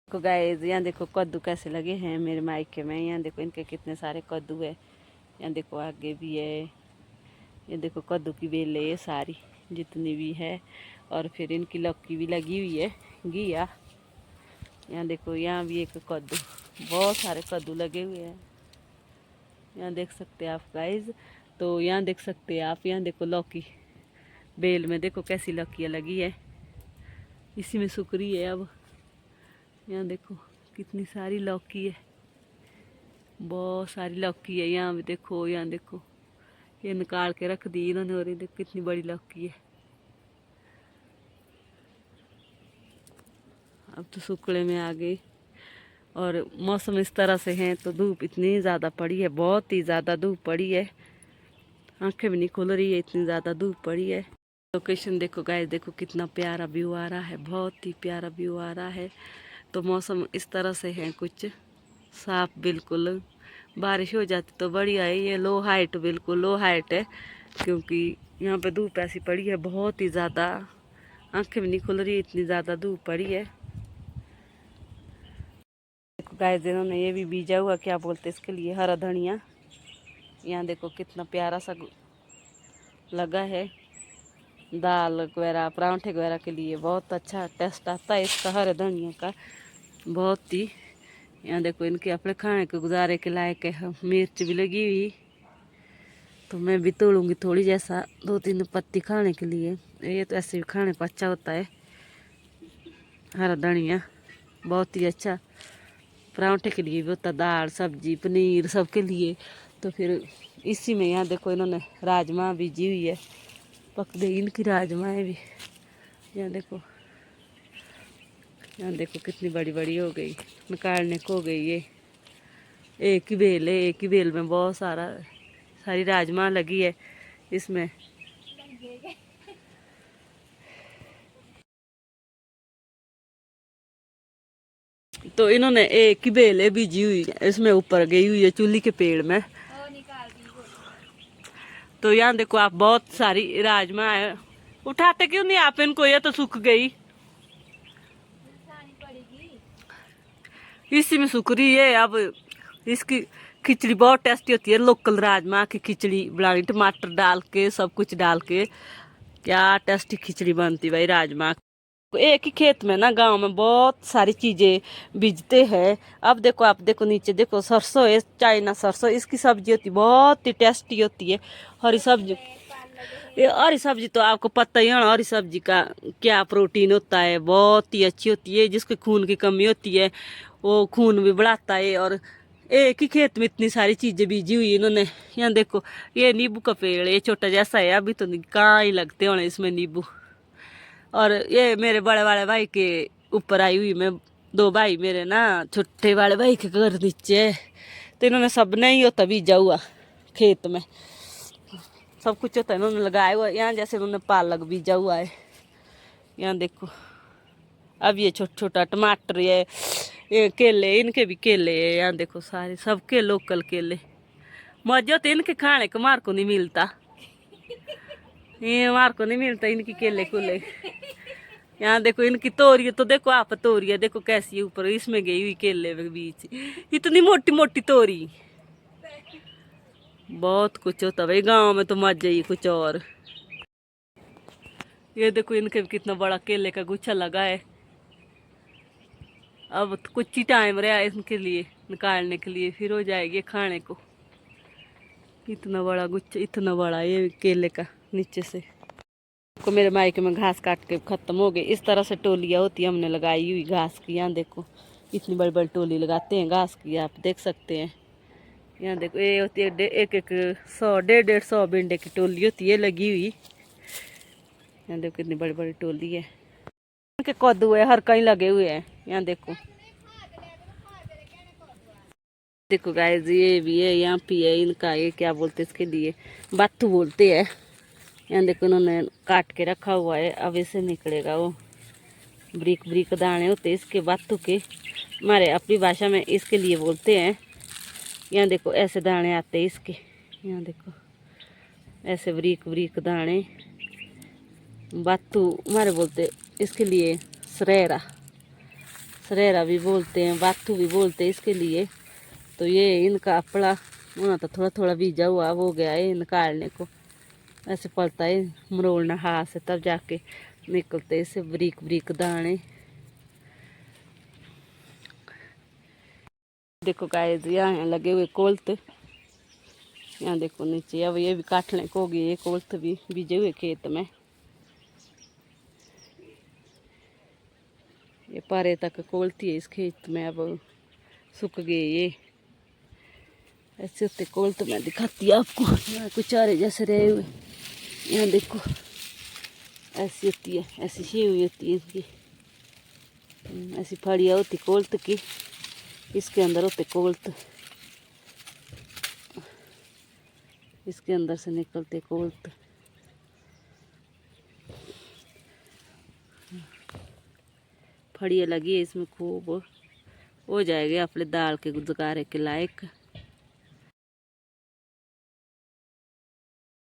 को गाइस यहाँ देखो कद्दू कैसे लगे हैं मेरे मायके में। यहाँ देखो इनके कितने सारे कद्दू है। यहाँ देखो आगे भी है। ये देखो कद्दू की बेल है ये सारी जितनी भी है। और फिर इनकी लौकी भी लगी हुई है घिया। यहाँ देखो यहाँ भी एक कद्दू, बहुत सारे कद्दू लगे हुए हैं। यहाँ देख सकते हैं आप गाइस। तो यहाँ देख सकते हैं आप, यहाँ देखो लौकी बेल में देखो कैसी लौकियाँ लगी है। इसी में सुकरी है अब। यहाँ देखो कितनी सारी लौकी है, बहुत सारी लौकी है। यहाँ भी देखो, यहाँ देखो ये निकाल के रख दी इन्होंने। और ये देखो कितनी बड़ी लौकी है। अब तो सुकड़े में आ गई। और मौसम इस तरह से है तो धूप इतनी ज़्यादा पड़ी है, बहुत ही ज़्यादा धूप पड़ी है। आंखें भी नहीं खुल रही है, इतनी ज़्यादा धूप पड़ी है। लोकेशन देखो गाइस, देखो कितना प्यारा व्यू आ रहा है, बहुत ही प्यारा व्यू आ रहा है। तो मौसम इस तरह से है कुछ साफ बिल्कुल। बारिश हो जाती तो बढ़िया है। ये लो हाइट, बिल्कुल लो हाइट है क्योंकि यहाँ पे धूप ऐसी पड़ी है बहुत ही ज़्यादा। आंखें भी नहीं खुल रही, इतनी ज़्यादा धूप पड़ी है। देखो गाइस इन्होंने ये भी बीजा हुआ, क्या बोलते इसके लिए, हरा धनिया। यहाँ देखो कितना प्यारा सा लगा है। दाल वगैरह परांठे वगैरह के लिए बहुत अच्छा टेस्ट आता है इसका हरे धनिया का, बहुत ही। यहाँ देखो इनके अपने खाने के गुजारे के लायक है। मिर्च भी लगी हुई, तो मैं भी तोड़ूंगी थोड़ी, जैसा 2-3 पत्ती खाने के लिए। ये तो ऐसे भी खाने को अच्छा होता है हरा धनिया, बहुत ही अच्छा परांठे के लिए भी होता, दाल सब्जी पनीर सबके लिए। तो फिर इसी में यहाँ देखो इन्होंने राजमा बीजी हुई है, पक गई इनकी राजमाएँ भी। यहाँ देखो, यहाँ देखो कितनी बड़ी बड़ी हो गई, निकालने को हो गई। ये एक ही बेल है, एक ही बेल में बहुत सारी राजमा लगी है इसमें। तो इन्होंने एक ही बेल है बीजी हुई है, इसमें ऊपर गई हुई है चूल्ही के पेड़ में। तो यहाँ देखो आप, बहुत सारी राजमा है। उठाते क्यों नहीं आप इनको, ये तो सूख गई। इसी में सूख रही है अब। इसकी खिचड़ी बहुत टेस्टी होती है, लोकल राजमा की खिचड़ी बनानी, टमाटर डाल के सब कुछ डाल के, क्या टेस्टी खिचड़ी बनती भाई राजमा। एक ही खेत में ना गांव में बहुत सारी चीजें बीजते हैं। अब देखो आप, देखो नीचे देखो सरसों है, चाइना सरसों, इसकी सब्जी होती है, बहुत ही टेस्टी होती है। हरी सब्जी, ये हरी सब्जी तो आपको पता ही है ना, हरी सब्जी का क्या प्रोटीन होता है, बहुत ही अच्छी होती है। जिसके खून की कमी होती है वो खून भी बढ़ाता है। और एक ही खेत में इतनी सारी चीजें बीजी हुई इन्होंने। यहाँ देखो ये नींबू का पेड़, ये छोटा जैसा है, अभी तो कहाँ ही लगते होने इसमें नींबू। और ये मेरे बड़े वाले भाई के ऊपर आई हुई मैं, 2 भाई मेरे ना, छोटे वाले भाई के घर नीचे है। तो इन्होंने सब नहीं होता बीजा हुआ खेत में, सब कुछ होता है इन्होंने लगाया हुआ। यहाँ जैसे इन्होंने पालक बीजा हुआ है। यहाँ देखो अब ये छोटा छोटा टमाटर, ये केले, इनके भी केले है। यहाँ देखो सारे सबके लोकल केले, मजे होते इनके खाने को, मार को नहीं मिलता, ये मार को नहीं मिलता इनकी केले कुले। यहाँ देखो इनकी तोरी, तो देखो आप तोरिया देखो कैसी ऊपर इसमें गई हुई केले के बीच, इतनी मोटी मोटी तोरी। बहुत कुछ होता भाई गांव में, तो मजा ही कुछ और। ये देखो इनके कितना बड़ा केले का गुच्छा लगा है। अब तो कुछ ही टाइम रहा इनके लिए निकालने के लिए, फिर हो जाएगी खाने को। इतना बड़ा गुच्छा, इतना बड़ा ये केले का नीचे से। को मेरे मायके में घास काट के खत्म हो गई। इस तरह से टोलियाँ होती है हमने लगाई हुई घास की। यहाँ देखो इतनी बड़ी बड़ी टोली लगाते हैं घास की, आप देख सकते हैं। यहाँ देखो ये होती है एक 100 150 भिंडे की टोली होती है लगी हुई। यहाँ देखो कितनी बड़ी बड़ी टोली है। इनके कद्दू है हर कहीं लगे हुए हैं। यहाँ देखो, देखो गाइस ये भी है, यहाँ भी है इनका, ये क्या बोलते हैं इसके लिए, बाथू बोलते हैं। यहाँ देखो इन्होंने काट के रखा हुआ है, अब इसे निकलेगा वो ब्रिक ब्रिक दाने होते इसके बाथू के, हमारे अपनी भाषा में इसके लिए बोलते हैं। यहाँ देखो ऐसे दाने आते हैं इसके, यहाँ देखो ऐसे ब्रिक ब्रिक दाने, बाथू हमारे बोलते इसके लिए सरेरा, सरेरा भी बोलते हैं, बाथू भी बोलते हैं इसके लिए। तो ये इनका अपड़ा होना तो थोड़ा थोड़ा बीजा हुआ हो गया है निकालने को। ऐसे पड़ता है मरोड़ना हाथ से, तब जाके निकलते इससे बरीक बरीक दाने। देखो गाइस यहाँ लगे हुए कोल्थ, यहाँ देखो नीचे। अब ये भी काटने को होगी, ये कोल्थ भी बीजे हुए खेत में। ये पारे तक कोल्थी है इस खेत में, अब सूख गए ये। ऐसे होते कोल्थ मैं दिखाती है आपको। यहाँ कुछ चारे जैसे रहे हुए, यहाँ देखो ऐसी होती है, ऐसी शी हुई होती है इसकी। ऐसी फड़िया होती कोल्थ की, इसके अंदर होते कोल्थ, इसके अंदर से निकलते कोल्थ। फड़िया लगी है इसमें खूब, हो जाएगी अपने दाल के गुजारे के लायक।